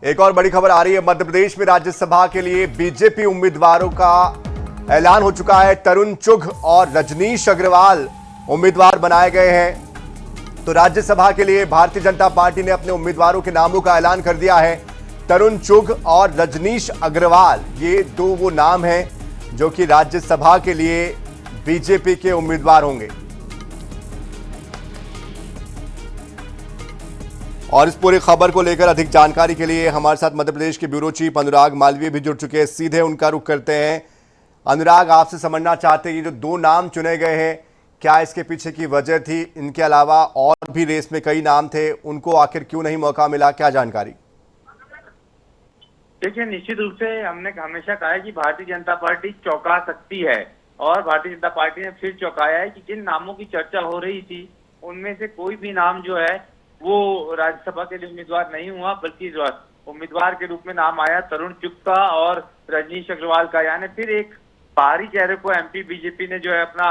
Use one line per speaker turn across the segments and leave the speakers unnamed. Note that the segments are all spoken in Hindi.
एक और बड़ी खबर आ रही है। मध्य प्रदेश में राज्यसभा के लिए बीजेपी उम्मीदवारों का ऐलान हो चुका है। तरुण चुघ और रजनीश अग्रवाल उम्मीदवार बनाए गए हैं। तो राज्यसभा के लिए भारतीय जनता पार्टी ने अपने उम्मीदवारों के नामों का ऐलान कर दिया है। तरुण चुघ और रजनीश अग्रवाल, ये दो वो नाम हैं जो कि राज्यसभा के लिए बीजेपी के उम्मीदवार होंगे। और इस पूरी खबर को लेकर अधिक जानकारी के लिए हमारे साथ मध्य प्रदेश के ब्यूरो चीफ अनुराग मालवीय भी जुड़ चुके हैं। सीधे उनका रुख करते हैं। अनुराग, आपसे समझना चाहते हैं, ये जो दो नाम चुने गए हैं, क्या इसके पीछे की वजह थी? इनके अलावा और भी रेस में कई नाम थे, उनको आखिर क्यों नहीं मौका मिला? क्या जानकारी?
देखिए, निश्चित रूप से हमने हमेशा कहा है कि भारतीय जनता पार्टी चौंका सकती है और भारतीय जनता पार्टी ने फिर चौंकाया है कि जिन नामों की चर्चा हो रही थी उनमें से कोई भी नाम जो है वो राज्यसभा के लिए उम्मीदवार नहीं हुआ, बल्कि उम्मीदवार के रूप में नाम आया तरुण चुघ का और रजनीश अग्रवाल का। यानी फिर एक बाहरी चेहरे को एमपी बीजेपी ने जो है अपना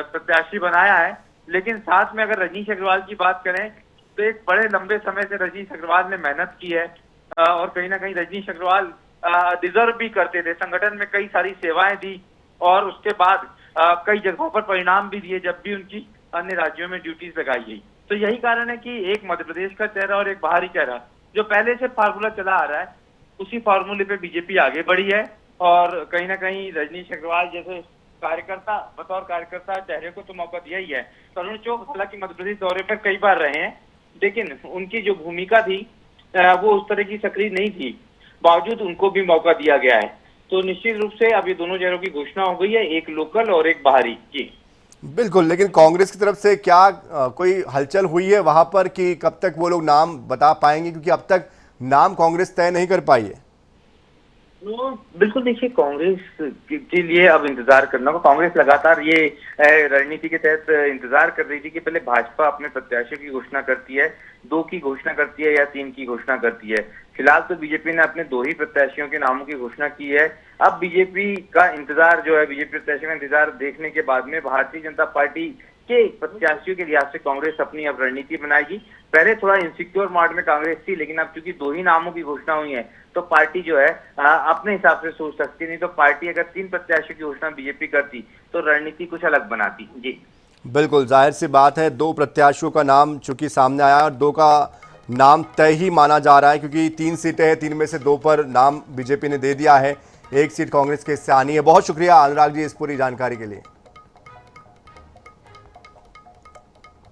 प्रत्याशी बनाया है। लेकिन साथ में अगर रजनीश अग्रवाल की बात करें तो एक बड़े लंबे समय से रजनीश अग्रवाल ने मेहनत की है और कहीं ना कहीं रजनीश अग्रवाल डिजर्व भी करते थे। संगठन में कई सारी सेवाएं दी और उसके बाद कई जगहों पर परिणाम भी दिए जब भी उनकी अन्य राज्यों में ड्यूटीज लगाई गई। तो यही कारण है कि एक मध्य प्रदेश का चेहरा और एक बाहरी चेहरा, जो पहले से फार्मूला चला आ रहा है, उसी फार्मूले पे बीजेपी आगे बढ़ी है। और कहीं ना कहीं रजनीश अग्रवाल जैसे कार्यकर्ता, बतौर कार्यकर्ता चेहरे को तो मौका दिया ही है। तरुण चुघ हालांकि मध्य प्रदेश दौरे पर कई बार रहे हैं, लेकिन उनकी जो भूमिका थी वो उस तरह की सक्रिय नहीं थी, बावजूद उनको भी मौका दिया गया है। तो निश्चित रूप से अब ये दोनों चेहरों की घोषणा हो गई है, एक लोकल और एक बाहरी। जी
बिल्कुल, लेकिन कांग्रेस की तरफ से क्या कोई हलचल हुई है वहां पर कि कब तक वो लोग नाम बता पाएंगे? क्योंकि अब तक नाम कांग्रेस तय नहीं कर पाई है।
बिल्कुल, देखिए, कांग्रेस के लिए अब इंतजार करना होगा। कांग्रेस लगातार ये रणनीति के तहत इंतजार कर रही थी कि पहले भाजपा अपने प्रत्याशियों की घोषणा करती है, 2 की घोषणा करती है या 3 की घोषणा करती है। फिलहाल तो बीजेपी ने अपने 2 ही प्रत्याशियों के नामों की घोषणा की है। अब बीजेपी का इंतजार जो है, बीजेपी प्रत्याशियों का इंतजार देखने के बाद में भारतीय जनता पार्टी के प्रत्याशियों के लिहाज से कांग्रेस अपनी अब रणनीति बनाएगी। पहले थोड़ा इनसिक्योर मोड में कांग्रेस थी, लेकिन अब चूंकि 2 ही नामों की घोषणा हुई है तो पार्टी जो है अपने हिसाब से सोच सकती। नहीं तो पार्टी अगर 3 प्रत्याशियों की घोषणा बीजेपी करती तो रणनीति कुछ अलग बनाती। जी
बिल्कुल, जाहिर सी बात है, 2 प्रत्याशियों का नाम चूंकि सामने आया और 2 का नाम तय ही माना जा रहा है, क्योंकि 3 सीटें हैं, 3 में से 2 पर नाम बीजेपी ने दे दिया है, 1 सीट कांग्रेस के हिस्से आनी है। बहुत शुक्रिया अनुराग जी इस पूरी जानकारी के लिए।